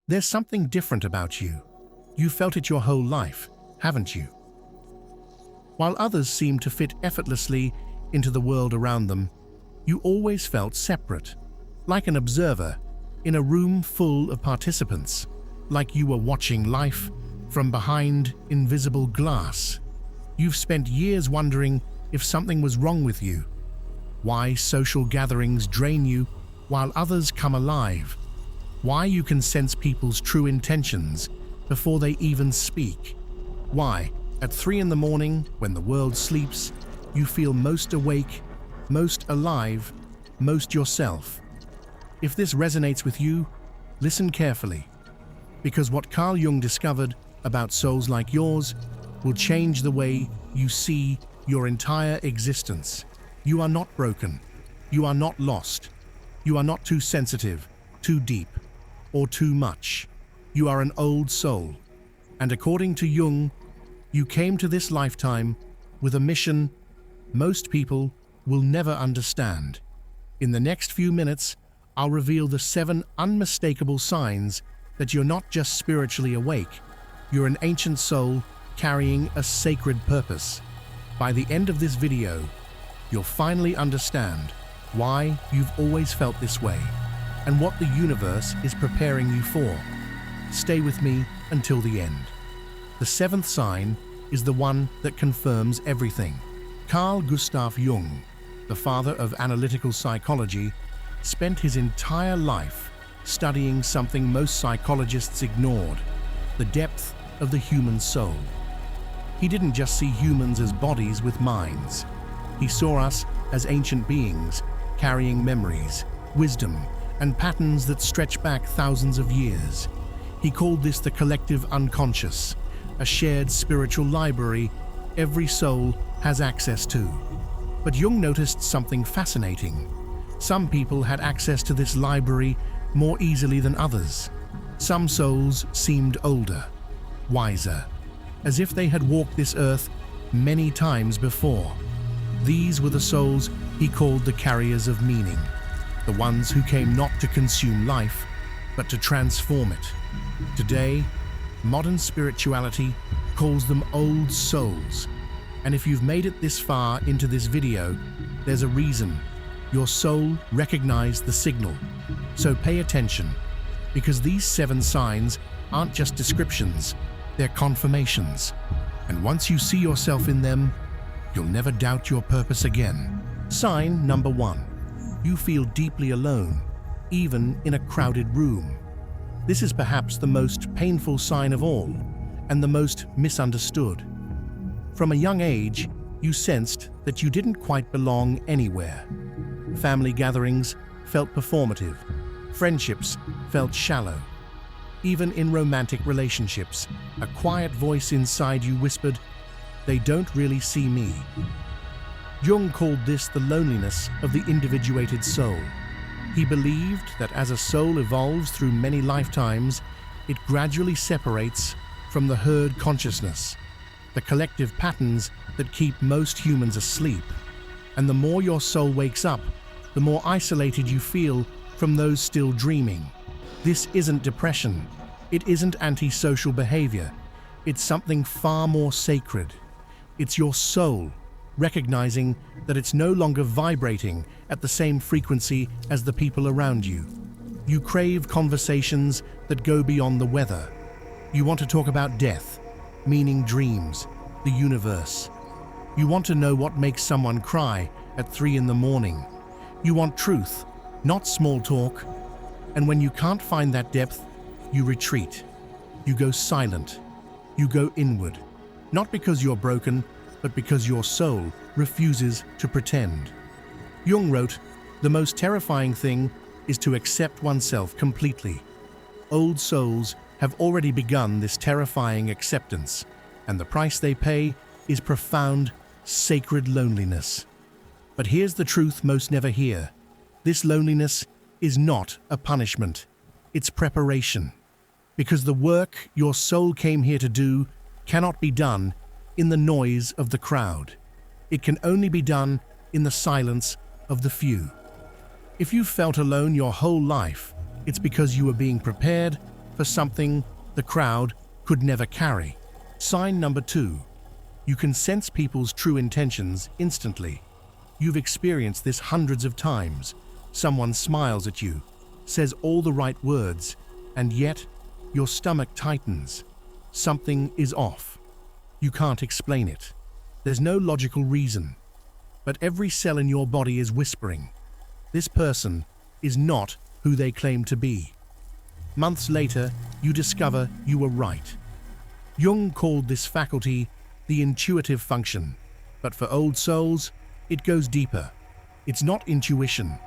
There's something different about you. You felt it your whole life, haven't you? While others seem to fit effortlessly into the world around them, you always felt separate, like an observer in a room full of participants, like you were watching life from behind invisible glass. You've spent years wondering if something was wrong with you, why social gatherings drain you while others come alive, why you can sense people's true intentions before they even speak, why, at 3 in the morning, when the world sleeps, you feel most awake, most alive, most yourself. If this resonates with you, listen carefully, because what Carl Jung discovered about souls like yours will change the way you see your entire existence. You are not broken. You are not lost. You are not too sensitive, too deep, or too much. You are an old soul. And according to Jung, you came to this lifetime with a mission most people will never understand. In the next few minutes, I'll reveal the 7 unmistakable signs that you're not just spiritually awake, you're an ancient soul carrying a sacred purpose. By the end of this video, you'll finally understand why you've always felt this way and what the universe is preparing you for. Stay with me until the end. The 7th sign is the one that confirms everything. Carl Gustav Jung, the father of analytical psychology, spent his entire life studying something most psychologists ignored: the depth of the human soul. He didn't just see humans as bodies with minds. He saw us as ancient beings carrying memories, wisdom, and patterns that stretch back thousands of years. He called this the collective unconscious, a shared spiritual library every soul has access to. But Jung noticed something fascinating. Some people had access to this library more easily than others. Some souls seemed older, wiser, as if they had walked this earth many times before. These were the souls he called the carriers of meaning, the ones who came not to consume life, but to transform it. Today, modern spirituality calls them old souls. And if you've made it this far into this video, there's a reason. Your soul recognized the signal. So pay attention, because these 7 signs aren't just descriptions, they're confirmations. And once you see yourself in them, you'll never doubt your purpose again. Sign number 1. You feel deeply alone, even in a crowded room. This is perhaps the most painful sign of all, and the most misunderstood. From a young age, you sensed that you didn't quite belong anywhere. Family gatherings felt performative. Friendships felt shallow. Even in romantic relationships, a quiet voice inside you whispered, "They don't really see me." Jung called this the loneliness of the individuated soul. He believed that as a soul evolves through many lifetimes, it gradually separates from the herd consciousness, the collective patterns that keep most humans asleep. And the more your soul wakes up, the more isolated you feel from those still dreaming. This isn't depression. It isn't antisocial behavior. It's something far more sacred. It's your soul recognizing that it's no longer vibrating at the same frequency as the people around you. You crave conversations that go beyond the weather. You want to talk about death, meaning dreams, the universe. You want to know what makes someone cry at 3 in the morning. You want truth, not small talk. And when you can't find that depth, you retreat. You go silent. You go inward. Not because you're broken, but because your soul refuses to pretend. Jung wrote, "The most terrifying thing is to accept oneself completely." Old souls have already begun this terrifying acceptance, and the price they pay is profound, sacred loneliness. But here's the truth most never hear. This loneliness is not a punishment. It's preparation. Because the work your soul came here to do cannot be done in the noise of the crowd. It can only be done in the silence of the few. If you've felt alone your whole life, it's because you were being prepared for something the crowd could never carry. Sign number 2. You can sense people's true intentions instantly. You've experienced this hundreds of times. Someone smiles at you, says all the right words, and yet your stomach tightens. Something is off. You can't explain it. There's no logical reason. But every cell in your body is whispering, this person is not who they claim to be. Months later, you discover you were right. Jung called this faculty the intuitive function, but for old souls, it goes deeper. It's not intuition,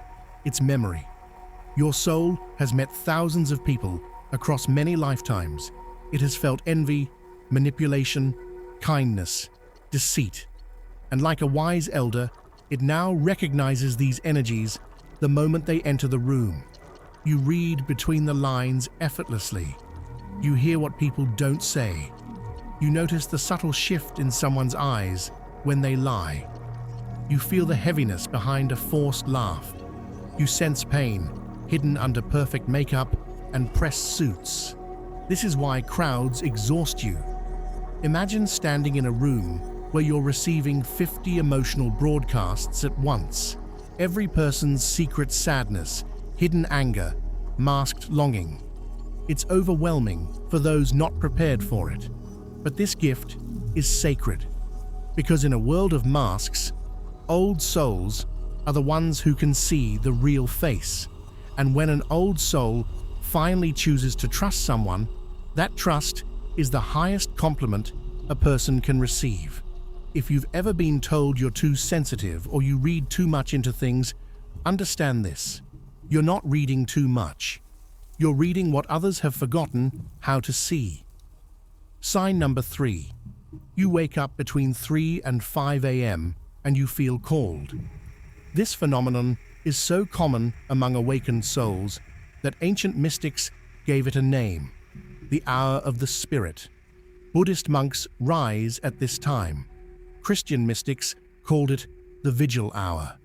it's memory. Your soul has met thousands of people across many lifetimes. It has felt envy, manipulation, kindness, deceit. And like a wise elder, it now recognizes these energies the moment they enter the room. You read between the lines effortlessly. You hear what people don't say. You notice the subtle shift in someone's eyes when they lie. You feel the heaviness behind a forced laugh. You sense pain hidden under perfect makeup and pressed suits. This is why crowds exhaust you. Imagine standing in a room where you're receiving 50 emotional broadcasts at once. Every person's secret sadness, hidden anger, masked longing. It's overwhelming for those not prepared for it. But this gift is sacred, because in a world of masks, old souls are the ones who can see the real face. And when an old soul finally chooses to trust someone, that trust is the highest compliment a person can receive. If you've ever been told you're too sensitive or you read too much into things, understand this. You're not reading too much. You're reading what others have forgotten how to see. Sign number 3. You wake up between 3 and 5 a.m. and you feel called. This phenomenon is so common among awakened souls that ancient mystics gave it a name, the hour of the spirit. Buddhist monks rise at this time. Christian mystics called it the vigil hour.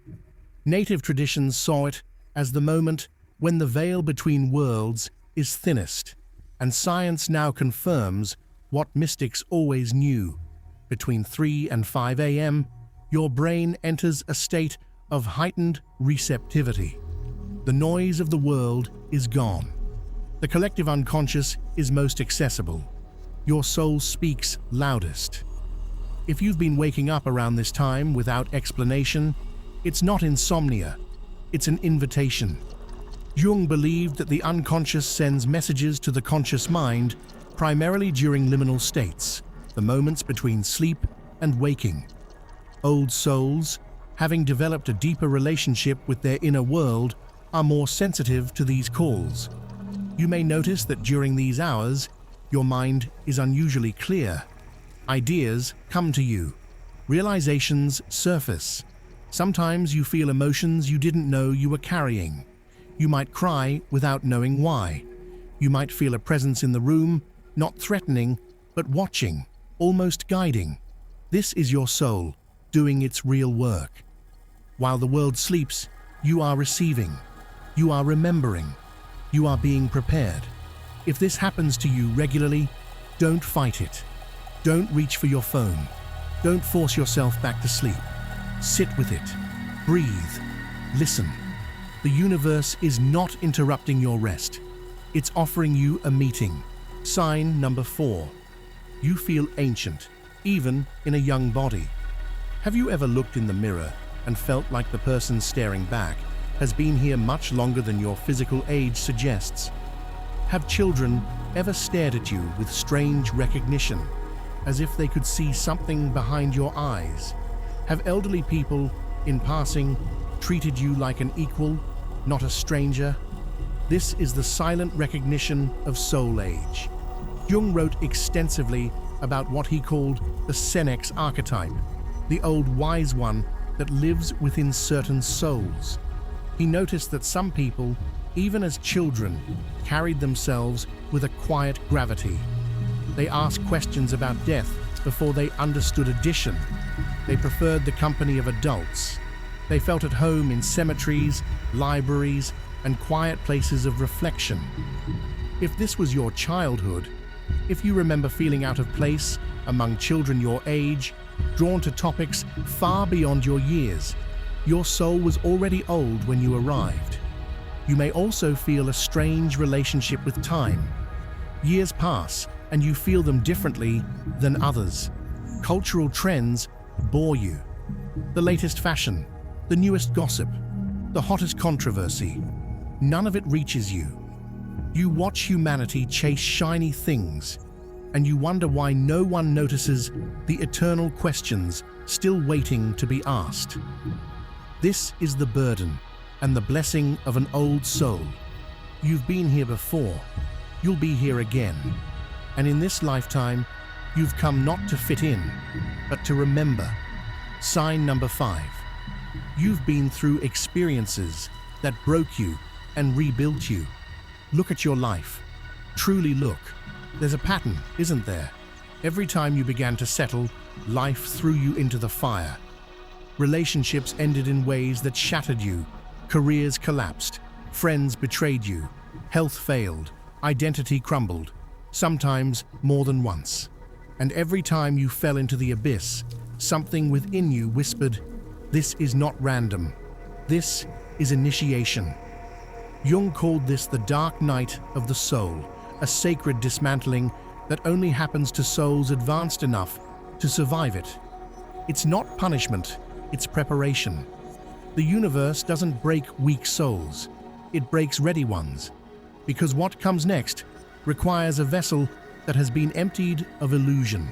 Native traditions saw it as the moment when the veil between worlds is thinnest, and science now confirms what mystics always knew. Between 3 and 5 a.m., your brain enters a state of heightened receptivity. The noise of the world is gone. The collective unconscious is most accessible. Your soul speaks loudest. If you've been waking up around this time without explanation, it's not insomnia, it's an invitation. Jung believed that the unconscious sends messages to the conscious mind primarily during liminal states, the moments between sleep and waking. Old souls, having developed a deeper relationship with their inner world, are more sensitive to these calls. You may notice that during these hours, your mind is unusually clear. Ideas come to you. Realizations surface. Sometimes you feel emotions you didn't know you were carrying. You might cry without knowing why. You might feel a presence in the room, not threatening, but watching, almost guiding. This is your soul, doing its real work. While the world sleeps, you are receiving. You are remembering. You are being prepared. If this happens to you regularly, don't fight it. Don't reach for your phone. Don't force yourself back to sleep. Sit with it. Breathe. Listen. The universe is not interrupting your rest. It's offering you a meeting. Sign number 4. You feel ancient, even in a young body. Have you ever looked in the mirror and felt like the person staring back has been here much longer than your physical age suggests? Have children ever stared at you with strange recognition, as if they could see something behind your eyes? Have elderly people, in passing, treated you like an equal, not a stranger? This is the silent recognition of soul age. Jung wrote extensively about what he called the Senex archetype, the old wise one that lives within certain souls. He noticed that some people, even as children, carried themselves with a quiet gravity. They asked questions about death before they understood addition. They preferred the company of adults. They felt at home in cemeteries, libraries, and quiet places of reflection. If this was your childhood, if you remember feeling out of place among children your age, drawn to topics far beyond your years, your soul was already old when you arrived. You may also feel a strange relationship with time. Years pass, and you feel them differently than others. Cultural trends bore you. The latest fashion, the newest gossip, the hottest controversy, none of it reaches you. You watch humanity chase shiny things, and you wonder why no one notices the eternal questions still waiting to be asked. This is the burden and the blessing of an old soul. You've been here before, you'll be here again. And in this lifetime, you've come not to fit in, but to remember. Sign number 5. You've been through experiences that broke you and rebuilt you. Look at your life. Truly look. There's a pattern, isn't there? Every time you began to settle, life threw you into the fire. Relationships ended in ways that shattered you. Careers collapsed. Friends betrayed you. Health failed. Identity crumbled. Sometimes more than once. And every time you fell into the abyss, something within you whispered, "This is not random. This is initiation." Jung called this the dark night of the soul, a sacred dismantling that only happens to souls advanced enough to survive it. It's not punishment, it's preparation. The universe doesn't break weak souls, it breaks ready ones, because what comes next requires a vessel that has been emptied of illusion.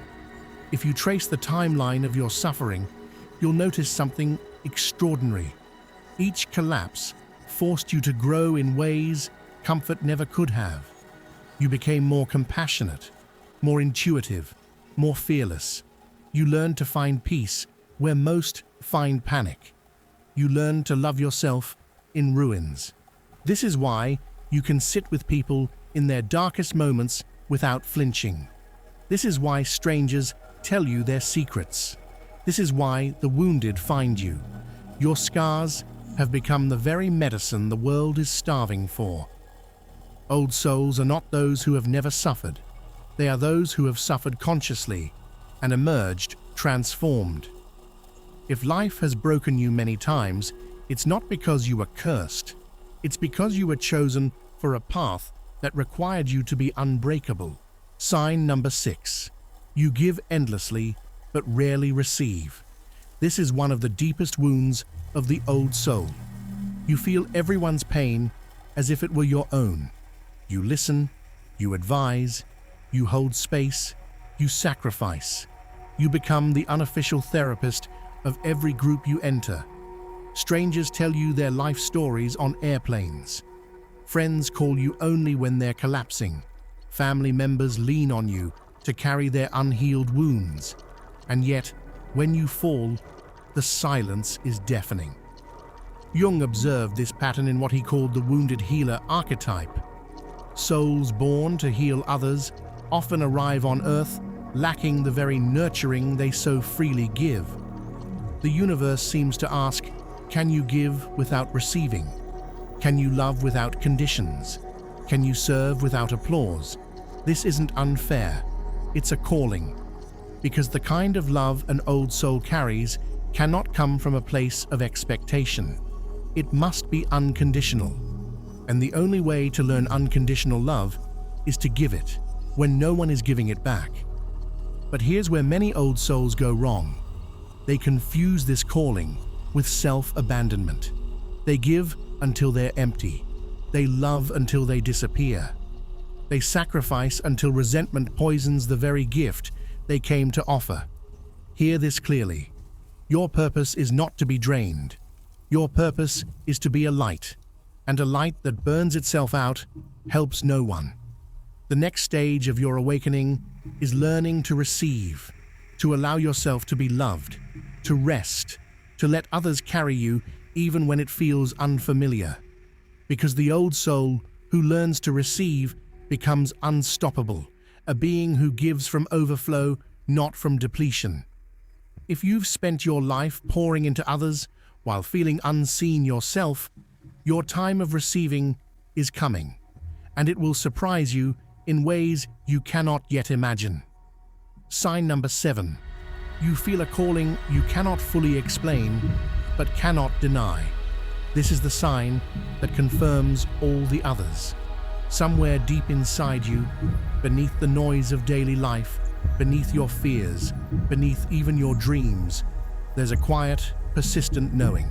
If you trace the timeline of your suffering, you'll notice something extraordinary. Each collapse forced you to grow in ways comfort never could have. You became more compassionate, more intuitive, more fearless. You learned to find peace where most find panic. You learned to love yourself in ruins. This is why you can sit with people in their darkest moments without flinching. This is why strangers tell you their secrets. This is why the wounded find you. Your scars have become the very medicine the world is starving for. Old souls are not those who have never suffered. They are those who have suffered consciously and emerged transformed. If life has broken you many times, it's not because you were cursed. It's because you were chosen for a path that required you to be unbreakable. Sign number 6. You give endlessly, but rarely receive. This is one of the deepest wounds of the old soul. You feel everyone's pain as if it were your own. You listen, you advise, you hold space, you sacrifice. You become the unofficial therapist of every group you enter. Strangers tell you their life stories on airplanes. Friends call you only when they're collapsing. Family members lean on you to carry their unhealed wounds. And yet, when you fall, the silence is deafening. Jung observed this pattern in what he called the wounded healer archetype. Souls born to heal others often arrive on Earth lacking the very nurturing they so freely give. The universe seems to ask, can you give without receiving? Can you love without conditions? Can you serve without applause? This isn't unfair. It's a calling. Because the kind of love an old soul carries cannot come from a place of expectation. It must be unconditional. And the only way to learn unconditional love is to give it when no one is giving it back. But here's where many old souls go wrong. They confuse this calling with self-abandonment. They give until they're empty. They love until they disappear. They sacrifice until resentment poisons the very gift they came to offer. Hear this clearly. Your purpose is not to be drained. Your purpose is to be a light, and a light that burns itself out helps no one. The next stage of your awakening is learning to receive, to allow yourself to be loved, to rest, to let others carry you even when it feels unfamiliar. Because the old soul who learns to receive becomes unstoppable, a being who gives from overflow, not from depletion. If you've spent your life pouring into others while feeling unseen yourself, your time of receiving is coming. and it will surprise you in ways you cannot yet imagine. Sign number 7. You feel a calling you cannot fully explain, but cannot deny. This is the sign that confirms all the others. Somewhere deep inside you, beneath the noise of daily life, beneath your fears, beneath even your dreams, there's a quiet, persistent knowing.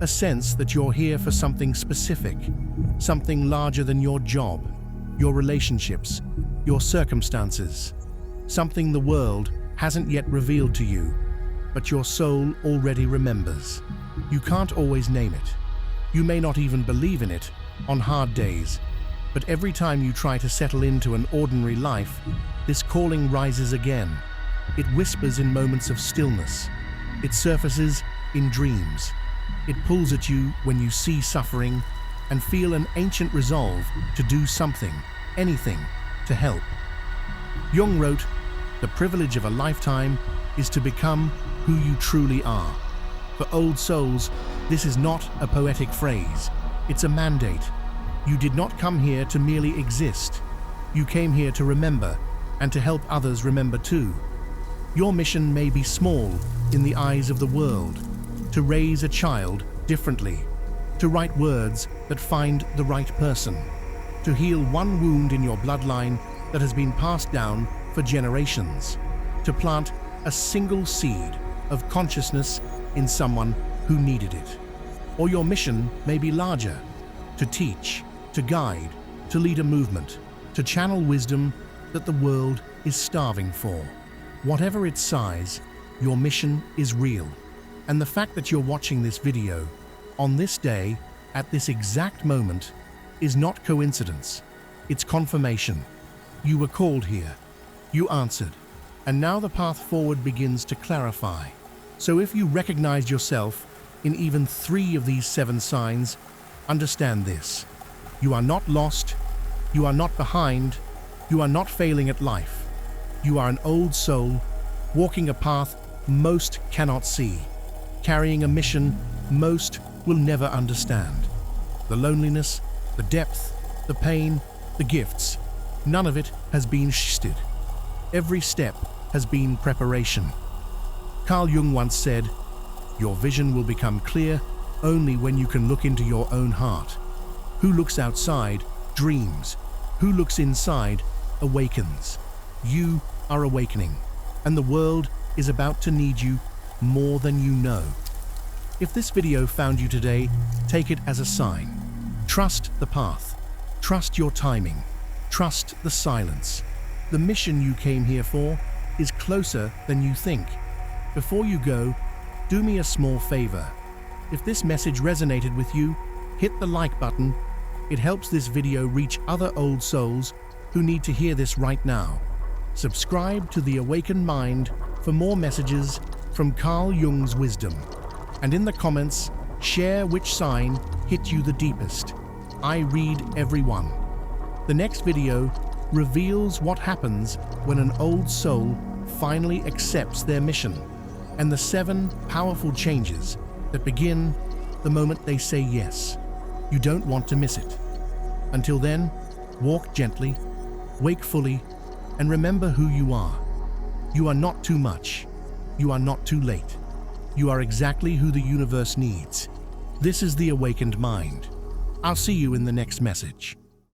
A sense that you're here for something specific, something larger than your job, your relationships, your circumstances. Something the world hasn't yet revealed to you, but your soul already remembers. You can't always name it. You may not even believe in it on hard days, but every time you try to settle into an ordinary life, this calling rises again. It whispers in moments of stillness. It surfaces in dreams. It pulls at you when you see suffering and feel an ancient resolve to do something, anything, to help. Jung wrote, "The privilege of a lifetime is to become who you truly are." For old souls, this is not a poetic phrase. It's a mandate. You did not come here to merely exist. You came here to remember and to help others remember too. Your mission may be small in the eyes of the world, to raise a child differently, to write words that find the right person, to heal one wound in your bloodline that has been passed down for generations, to plant a single seed of consciousness in someone who needed it. Or your mission may be larger, to teach, to guide, to lead a movement, to channel wisdom that the world is starving for. Whatever its size, your mission is real. And the fact that you're watching this video on this day, at this exact moment, is not coincidence. It's confirmation. You were called here. You answered. And now the path forward begins to clarify. So if you recognize yourself in even 3 of these 7 signs, understand this. You are not lost. You are not behind. You are not failing at life. You are an old soul, walking a path most cannot see, carrying a mission most will never understand. The loneliness, the depth, the pain, the gifts, none of it has been shifted. Every step has been preparation. Carl Jung once said, "Your vision will become clear only when you can look into your own heart. Who looks outside dreams. Who looks inside awakens." You are awakening, and the world is about to need you more than you know. If this video found you today, take it as a sign. Trust the path. Trust your timing. Trust the silence. The mission you came here for is closer than you think. Before you go, do me a small favor. If this message resonated with you, hit the like button. It helps this video reach other old souls who need to hear this right now. Subscribe to The Awakened Mind for more messages from Carl Jung's wisdom. And in the comments, share which sign hit you the deepest. I read every one. The next video reveals what happens when an old soul finally accepts their mission, and the 7 powerful changes that begin the moment they say yes. You don't want to miss it. Until then, walk gently, wake fully, and remember who you are. You are not too much. You are not too late. You are exactly who the universe needs. This is The Awakened Mind. I'll see you in the next message.